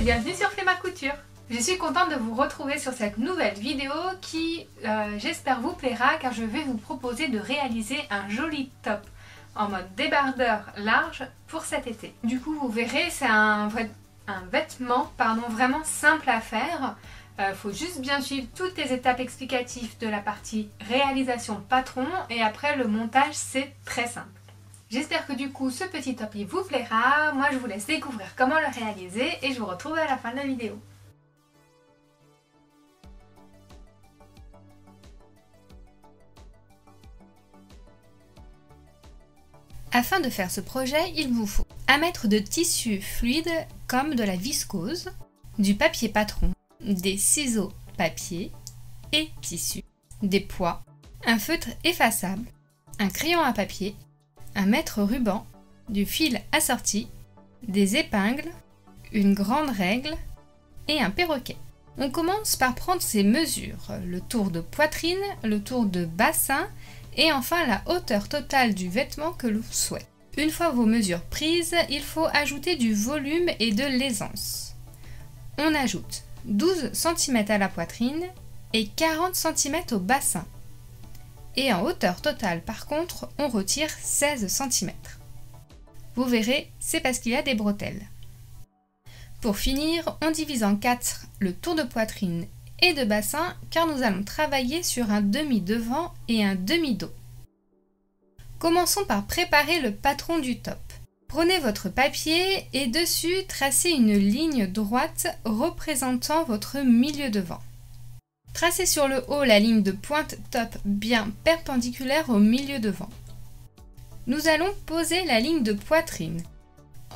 bienvenue sur Flemma Couture. Je suis contente de vous retrouver sur cette nouvelle vidéo qui, j'espère, vous plaira car je vais vous proposer de réaliser un joli top en mode débardeur large pour cet été. Du coup, vous verrez, c'est un vêtement vraiment simple à faire. Faut juste bien suivre toutes les étapes explicatives de la partie réalisation patron et après le montage, c'est très simple. J'espère que du coup ce petit top il vous plaira. Moi je vous laisse découvrir comment le réaliser et je vous retrouve à la fin de la vidéo. Afin de faire ce projet, il vous faut un mètre de tissu fluide comme de la viscose, du papier patron, des ciseaux papier et tissu, des poids, un feutre effaçable, un crayon à papier, un mètre ruban, du fil assorti, des épingles, une grande règle et un perroquet. On commence par prendre ses mesures, le tour de poitrine, le tour de bassin et enfin la hauteur totale du vêtement que l'on souhaite. Une fois vos mesures prises, il faut ajouter du volume et de l'aisance. On ajoute 12 cm à la poitrine et 40 cm au bassin. Et en hauteur totale par contre, on retire 16 cm. Vous verrez, c'est parce qu'il y a des bretelles. Pour finir, on divise en 4 le tour de poitrine et de bassin car nous allons travailler sur un demi-devant et un demi-dos. Commençons par préparer le patron du top. Prenez votre papier et dessus tracez une ligne droite représentant votre milieu de vent. Tracez sur le haut la ligne de pointe top bien perpendiculaire au milieu de vent. Nous allons poser la ligne de poitrine.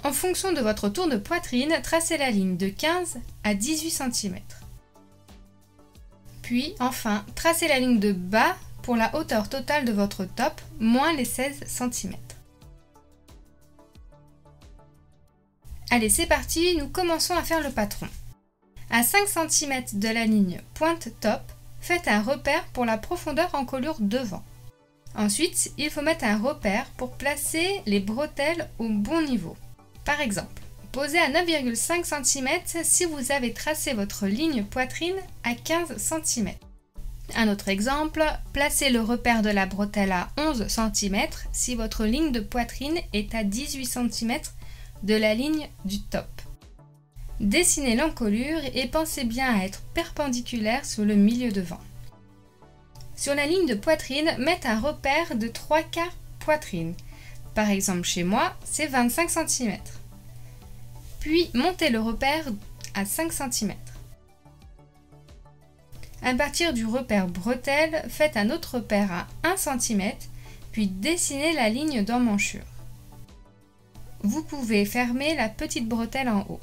En fonction de votre tour de poitrine, tracez la ligne de 15 à 18 cm. Puis enfin, tracez la ligne de bas pour la hauteur totale de votre top, moins les 16 cm. Allez, c'est parti, nous commençons à faire le patron. À 5 cm de la ligne pointe top, faites un repère pour la profondeur encolure devant. Ensuite, il faut mettre un repère pour placer les bretelles au bon niveau. Par exemple, posez à 9,5 cm si vous avez tracé votre ligne poitrine à 15 cm. Un autre exemple, placez le repère de la bretelle à 11 cm si votre ligne de poitrine est à 18 cm de la ligne du top. Dessinez l'encolure et pensez bien à être perpendiculaire sur le milieu de vent. Sur la ligne de poitrine, mettez un repère de 3/4 poitrine. Par exemple chez moi, c'est 25 cm. Puis montez le repère à 5 cm. À partir du repère bretelle, faites un autre repère à 1 cm, puis dessinez la ligne d'emmanchure. Vous pouvez fermer la petite bretelle en haut.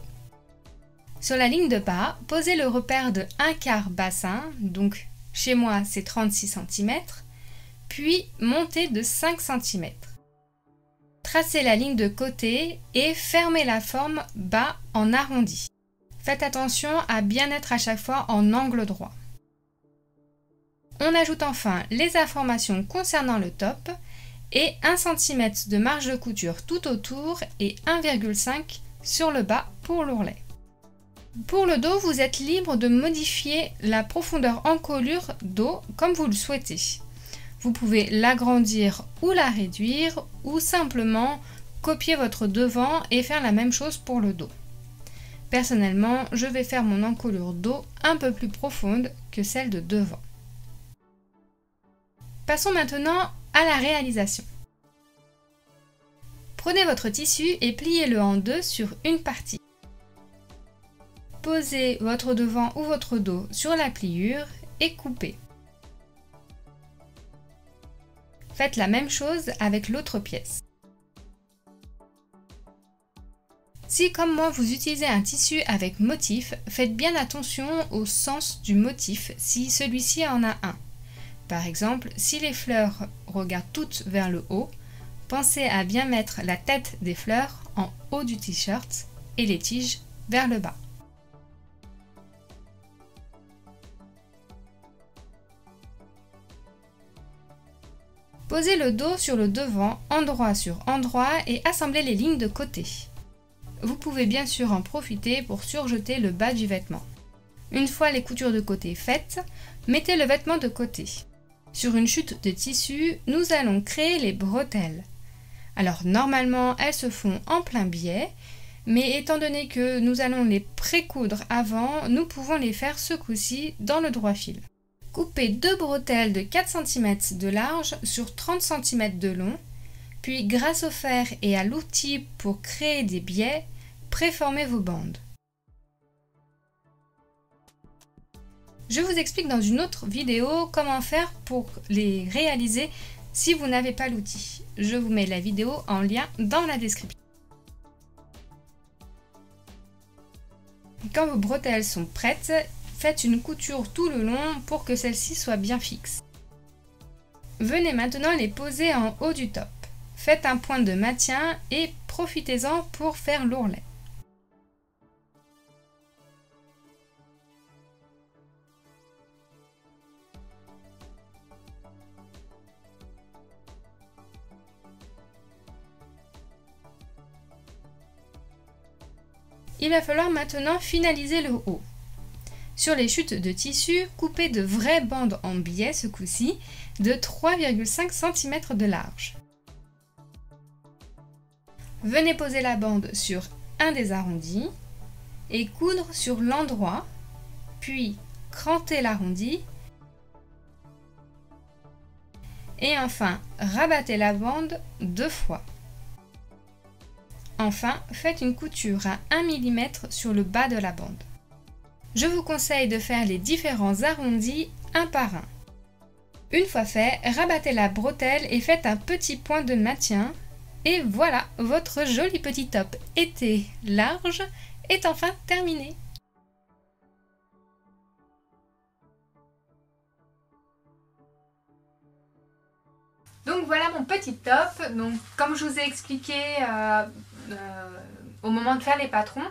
Sur la ligne de bas, posez le repère de 1/4 bassin, donc chez moi c'est 36 cm, puis montez de 5 cm. Tracez la ligne de côté et fermez la forme bas en arrondi. Faites attention à bien être à chaque fois en angle droit. On ajoute enfin les informations concernant le top et 1 cm de marge de couture tout autour et 1,5 sur le bas pour l'ourlet. Pour le dos, vous êtes libre de modifier la profondeur encolure dos comme vous le souhaitez. Vous pouvez l'agrandir ou la réduire ou simplement copier votre devant et faire la même chose pour le dos. Personnellement, je vais faire mon encolure dos un peu plus profonde que celle de devant. Passons maintenant à la réalisation. Prenez votre tissu et pliez-le en deux sur une partie. Posez votre devant ou votre dos sur la pliure et coupez. Faites la même chose avec l'autre pièce. Si comme moi vous utilisez un tissu avec motif, faites bien attention au sens du motif si celui-ci en a un. Par exemple, si les fleurs regardent toutes vers le haut, pensez à bien mettre la tête des fleurs en haut du t-shirt et les tiges vers le bas. Posez le dos sur le devant, endroit sur endroit et assemblez les lignes de côté. vous pouvez bien sûr en profiter pour surjeter le bas du vêtement. Une fois les coutures de côté faites, mettez le vêtement de côté. Sur une chute de tissu, nous allons créer les bretelles. Alors normalement, elles se font en plein biais, mais étant donné que nous allons les pré-coudre avant, nous pouvons les faire ce coup-ci dans le droit fil. Coupez 2 bretelles de 4 cm de large sur 30 cm de long, puis grâce au fer et à l'outil pour créer des biais, préformez vos bandes. Je vous explique dans une autre vidéo comment faire pour les réaliser si vous n'avez pas l'outil. Je vous mets la vidéo en lien dans la description. Quand vos bretelles sont prêtes, faites une couture tout le long pour que celle-ci soit bien fixe. Venez maintenant les poser en haut du top. Faites un point de maintien et profitez-en pour faire l'ourlet. Il va falloir maintenant finaliser le haut. Sur les chutes de tissu, coupez de vraies bandes en biais ce coup-ci de 3,5 cm de large. Venez poser la bande sur un des arrondis et coudre sur l'endroit, puis crantez l'arrondi et enfin rabattez la bande 2 fois. Enfin, faites une couture à 1 mm sur le bas de la bande. Je vous conseille de faire les différents arrondis un par un. Une fois fait, rabattez la bretelle et faites un petit point de maintien. Et voilà, votre joli petit top été large est enfin terminé. Donc voilà mon petit top. Donc comme je vous ai expliqué au moment de faire les patrons,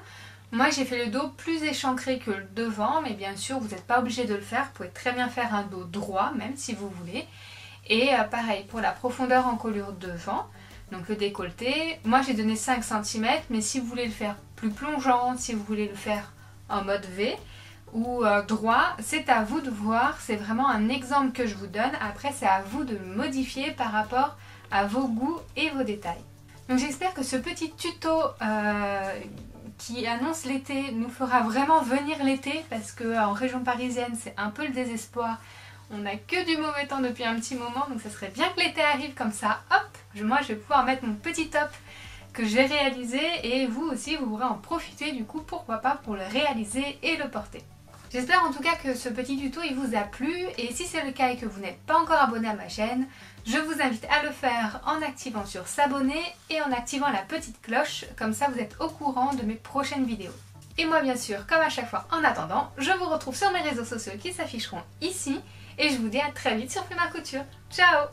moi j'ai fait le dos plus échancré que le devant, mais bien sûr vous n'êtes pas obligé de le faire, vous pouvez très bien faire un dos droit même si vous voulez. Et pareil pour la profondeur encolure devant, donc le décolleté, moi j'ai donné 5 cm, mais si vous voulez le faire plus plongeant, si vous voulez le faire en mode V ou droit, c'est à vous de voir, c'est vraiment un exemple que je vous donne, après c'est à vous de le modifier par rapport à vos goûts et vos détails. Donc j'espère que ce petit tuto qui annonce l'été nous fera vraiment venir l'été, parce qu'en région parisienne c'est un peu le désespoir. On n'a que du mauvais temps depuis un petit moment, donc ça serait bien que l'été arrive comme ça, hop, moi je vais pouvoir mettre mon petit top que j'ai réalisé et vous aussi vous pourrez en profiter du coup, pourquoi pas, pour le réaliser et le porter. J'espère en tout cas que ce petit tuto il vous a plu, et si c'est le cas et que vous n'êtes pas encore abonné à ma chaîne, je vous invite à le faire en activant sur s'abonner et en activant la petite cloche, comme ça vous êtes au courant de mes prochaines vidéos. Et moi bien sûr, comme à chaque fois en attendant, je vous retrouve sur mes réseaux sociaux qui s'afficheront ici, et je vous dis à très vite sur Fleur ma Couture. Ciao!